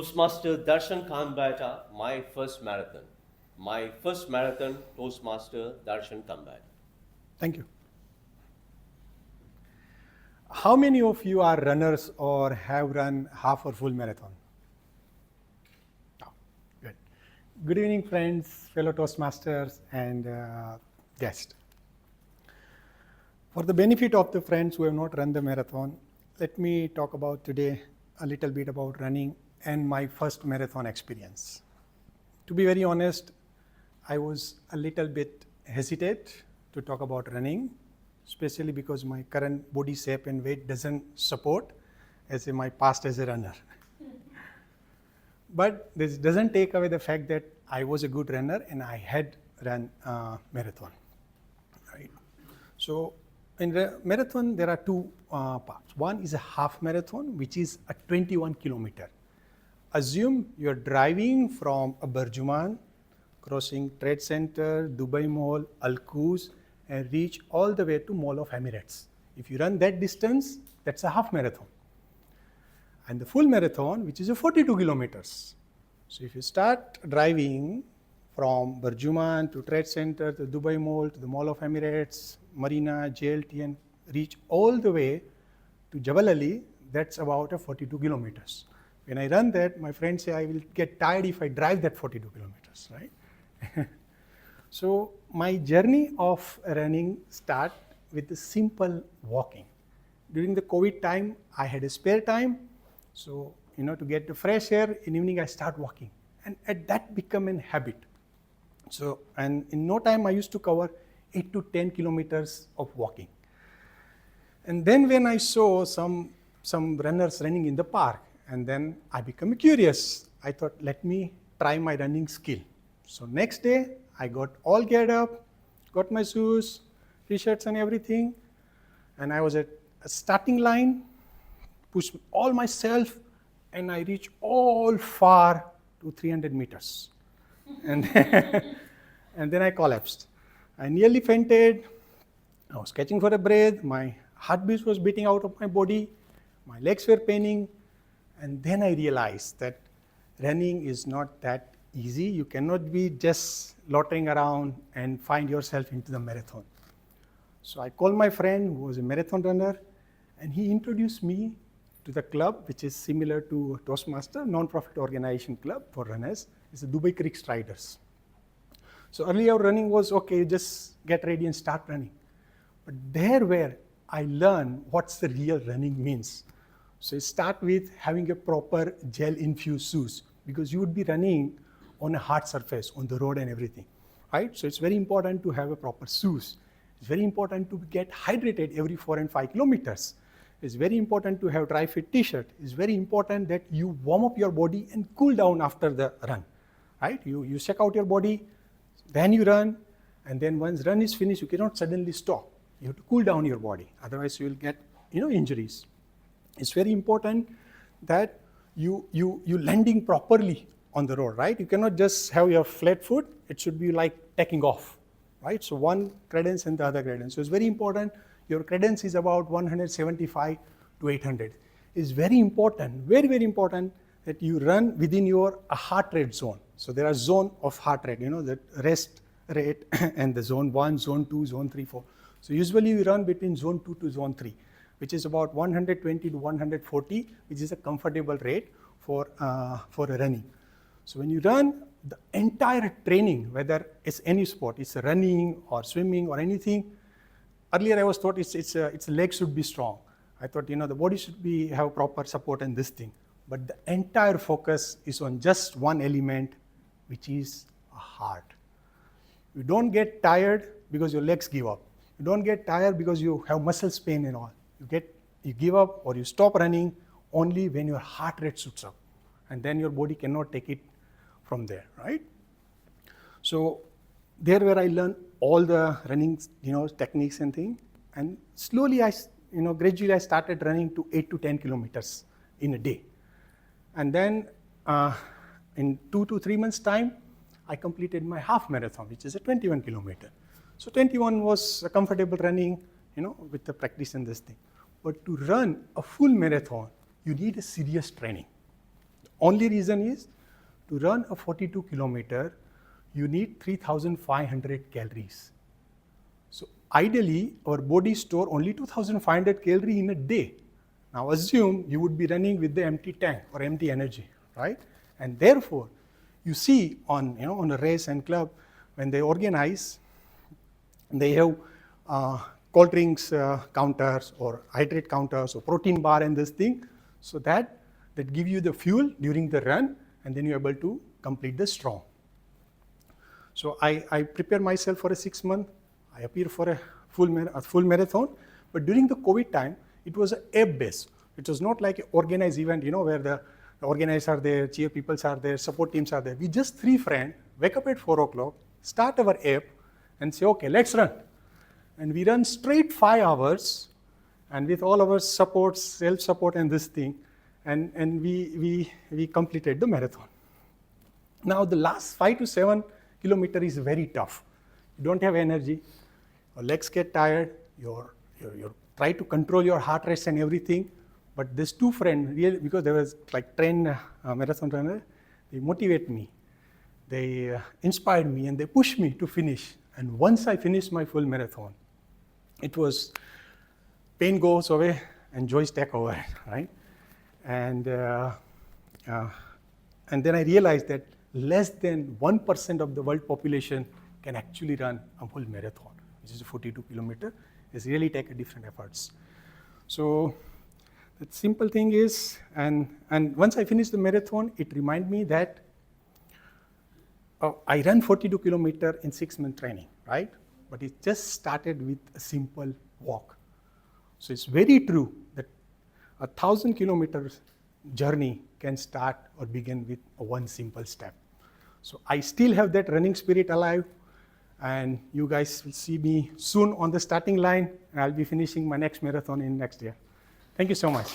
Toastmaster Darshan Khambhayata, my first marathon. My first marathon, Toastmaster Darshan Khambhayata. Thank you. How many of you are runners or have run half or full marathon? Oh, good. Good evening, friends, fellow Toastmasters, and guests. For the benefit of the friends who have not run the marathon, let me talk about today a little bit about running and my first marathon experience. To be very honest, I was a little bit hesitant to talk about running, especially because my current body shape and weight doesn't support as in my past as a runner. But this doesn't take away the fact that I was a good runner and I had run a marathon. Right? So in the marathon, there are two parts. One is a half marathon, which is a 21 kilometer. Assume you're driving from a Burjuman, crossing Trade Center, Dubai Mall, Al Quoz, and reach all the way to Mall of Emirates. If you run that distance, that's a half marathon. And the full marathon, which is a 42 kilometers. So if you start driving from Burjuman to Trade Center, to Dubai Mall, to the Mall of Emirates, Marina, JLT, and reach all the way to Jabal Ali, that's about a 42 kilometers. When I run that, my friends say I will get tired if I drive that 42 kilometers, right? So my journey of running start with the simple walking. During the COVID time, I had a spare time. So, to get the fresh air, in evening I start walking. And that became a habit. So, and in no time I used to cover 8 to 10 kilometers of walking. And then when I saw some runners running in the park, and then I became curious. I thought, let me try my running skill. So next day, I got all geared up, got my shoes, t-shirts and everything. And I was at a starting line, pushed all myself, and I reached all far to 300 meters. And then I collapsed. I nearly fainted. I was catching for a breath. My heartbeat was beating out of my body. My legs were paining. And then I realized that running is not that easy. You cannot be just loitering around and find yourself into the marathon. So I called my friend who was a marathon runner, and he introduced me to the club, which is similar to Toastmasters, non-profit organization club for runners. It's the Dubai Creek Striders. So earlier running was okay, you just get ready and start running. But there where I learned what's the real running means. So you start with having a proper gel-infused shoes because you would be running on a hard surface, on the road and everything, right? So it's very important to have a proper shoes. It's very important to get hydrated every 4 and 5 kilometers. It's very important to have dry fit t-shirt. It's very important that you warm up your body and cool down after the run, right? You check out your body, then you run, and then once run is finished, you cannot suddenly stop. You have to cool down your body, otherwise you will get injuries. It's very important that you landing properly on the road, right? You cannot just have your flat foot. It should be like taking off, right? So one cadence and the other cadence. So it's very important. Your cadence is about 175 to 800. It's very important, very, very important that you run within your heart rate zone. So there are zone of heart rate, the rest rate and the zone 1, zone 2, zone 3, 4. So usually we run between zone 2 to zone 3. Which is about 120 to 140, which is a comfortable rate for running. So when you run, the entire training, whether it's any sport, it's running or swimming or anything. Earlier I was thought its legs should be strong. I thought the body should have proper support and this thing. But the entire focus is on just one element, which is a heart. You don't get tired because your legs give up. You don't get tired because you have muscle pain and all. You give up or you stop running only when your heart rate shoots up, and then your body cannot take it from there, right? So there where I learned all the running, techniques and things, and slowly gradually I started running to 8 to 10 kilometers in a day, and then in 2 to 3 months time, I completed my half marathon, which is a 21 kilometer. So 21 was a comfortable running, with the practice and this thing. But to run a full marathon, you need a serious training. only reason is to run a 42 kilometer, you need 3,500 calories. So ideally, our body store only 2,500 calories in a day. Now assume you would be running with the empty tank or empty energy, right? And therefore, you see on a race and club, when they organize, they have cold drinks counters or hydrate counters or protein bar and this thing, so that give you the fuel during the run, and then you're able to complete the strong. So I prepare myself for a 6 month. I appear for a full marathon, but during the COVID time, it was an app based. It was not like an organized event, where the organizers are there, cheer people are there, support teams are there. We just 3 friends wake up at 4 o'clock, start our app, and say, okay, let's run. And we run straight 5 hours, and with all our supports, self-support and this thing, and we completed the marathon. Now the last 5 to 7 kilometers is very tough. You don't have energy, your legs get tired, you try to control your heart rate and everything. But these 2 friends, really, because they was like trained marathon runner, they motivate me, they inspired me, and they pushed me to finish. And once I finished my full marathon, it was pain goes away and joys take over, right? And then I realized that less than 1% of the world population can actually run a full marathon, which is a 42 kilometer. It's really take a different efforts. So the simple thing is, and once I finished the marathon, it reminded me that I ran 42 kilometer in 6 month training, right? But it just started with a simple walk. So it's very true that 1,000 kilometers journey can start or begin with one simple step. So I still have that running spirit alive, and you guys will see me soon on the starting line, and I'll be finishing my next marathon in next year. Thank you so much.